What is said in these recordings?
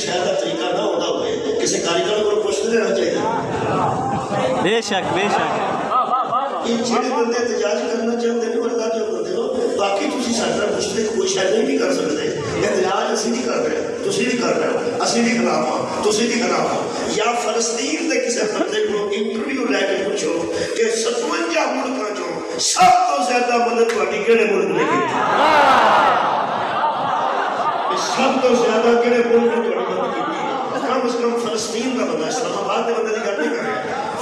شاید کا طریقہ نہ ہوتا ہوئے کسی کاریگر کو پوچھتے رہنا چاہیے. بے شک بے شک. یہ جڑے بندے احتجاج کرنا چاہتے ہیں اللہ کیوں کرتے ہو؟ باقی تھی سارا مشرک کوئی شاید نہیں کر سکتے. احتجاج اسی نہیں کر رہے, تھی نہیں کر رہے ہو, اسی نہیں خلاف ہوں, تھی نہیں خلاف ہو. یا فلسطین کے کسی بندے کو انٹرویو لے کے پوچھو کہ 57 ملکوں چوں سب تو زیادہ مدد تھوڑی کہڑے ملک نے کی؟ سب تو زیادہ کہڑے ملک نے تھوڑی مدد کی؟ کم از کم فلسطین کا بندہ, اسلام آباد کے بندے کی گل نہیں کرے,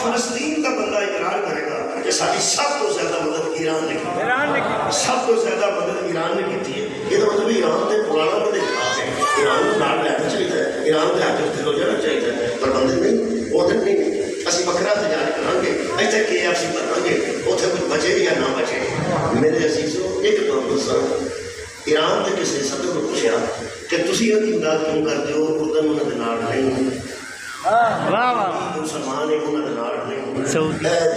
فلسطین کا بندہ اقرار کرے گا کہ ساری سب تو زیادہ مدد ایران نے کی, سب تو زیادہ مدد ایران نے کی ہے. یہ مطلب ایران نے پرانا بندے خلاف ہے, ایران کو نال لینا چاہیے, ایران کے ہاتھ سے ہو جانا چاہیے, پر بندے نہیں, وہ دن نہیں. اسی بکرا احتجاج کریں گے, اتنے کے ایف سی کریں گے, اتنے کچھ بچے یا نہ بچے. میرے عزیزوں ایک کام دساں, ایران کے کسی صدر کو پوچھا کہ تسی امداد کیوں کرتے ہو, اردن انہوں نے نال نہیں, مسلمان ہے انہوں نے نال نہیں,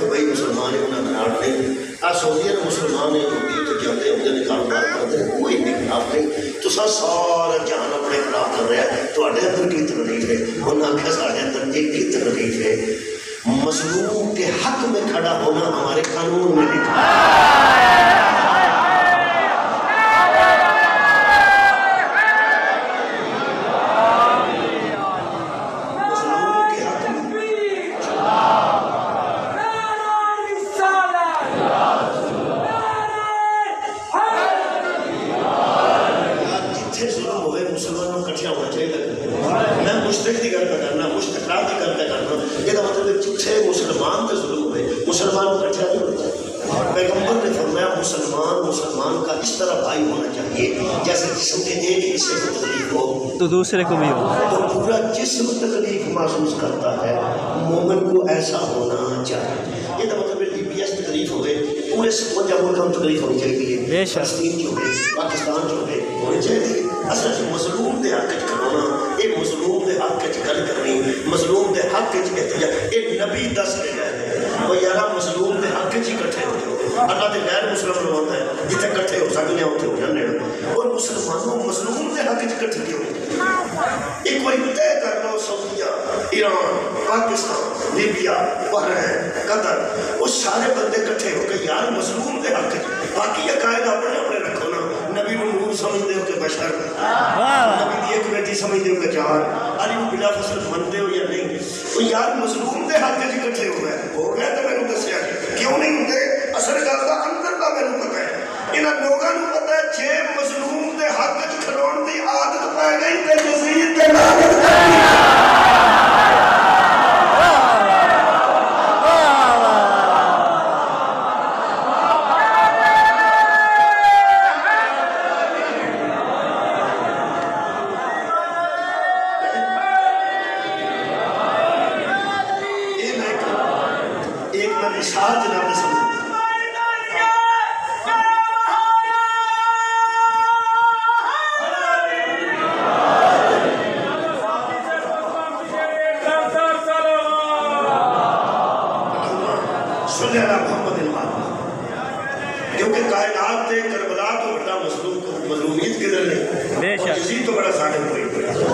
دبئی مسلمان ہے انہوں نے نال نہیں, سعودی عرب مسلمان ہے تو جاتے ہیں انہیں کاروبار کرتے ہیں, کوئی بھی خلاف نہیں. تو سارا جہان اپنے خلاف کر رہا ہے, تھوڑے اندر کی تکلیف ہے. انہوں نے آخیا سارے اندر ایک ہی تکلیف ہے, مظلوم کے حق میں کھڑا ہونا ہمارے قانون میں لکھا ہے. مسلمانوں کٹھیا ہونا چاہیے. میں مشترک کی گل پہ کرنا, مشترکات کی گل پہ کرنا. یہ مطلب جتھے مسلمان کا ظلم ہوئے مسلمان کٹھیا نہیں ہوتا. پیغمبر نے فرمایا مسلمان کا اس طرح بھائی ہونا چاہیے جیسے جسم کے ایک حصے کو تکلیف ہو تو دوسرے کو بھی ہو, تو پورا جسم تکلیف محسوس کرتا ہے. مومن کو ایسا ہونا چاہیے. یہ مطلب لی پی ایس تکلیف ہوئے, پورے 57 ملکوں میں تکلیف ہونی چاہیے. فلسطین جو ہے, پاکستان جو ہے, ہونی چاہیے. اصل مظلوم دے حق کھڑونا, یہ مظلوم دے حق گل کرنی, مظلوم دے حق احتجاج, یہ نبی دس کے گئے وہ یارا مظلوم دے حق کٹھے ہو جاؤ. اللہ کے غیر مسلم لوگ ہے جتنے کٹھے ہو سکتے ہیں اتنے ہو جانے, اور مسلمانوں مظلوم دے حق کٹھے کیوں ایک بار طے کر لو. سعودیہ, ایران, پاکستان, لیبیا, بحرین, قطر, وہ سارے بندے کٹھے ہو کے یار مظلوم دے حق, باقی عقائد اپنے اپنے رکھو نا. نبی کو نور سمجھتے ہو کہ بشر, نبی کی ایک بیٹی سمجھتے ہو کہ چار, علی کو بلا فصل منتے ہو یا نہیں. وہ یار مظلوم دے حق کٹھے ہو گئے, ہو گیا تو میں نے دسیا کیوں نہیں ہوتے. اصل گل کا اندر کا میں نے پتا ہے, انہوں لوگوں کو پتا ہے جے مظلوم دے حق کھڑون دی عادت پی گئی تے یزید تے لعنت کرنی. مثال جناب نے سمجھ صلی اللہ محمد کیونکہ کائنات تے کربلا تو بڑا مظلومیت کدھر نہیں, یزید تو بڑا ظالم ہوئی.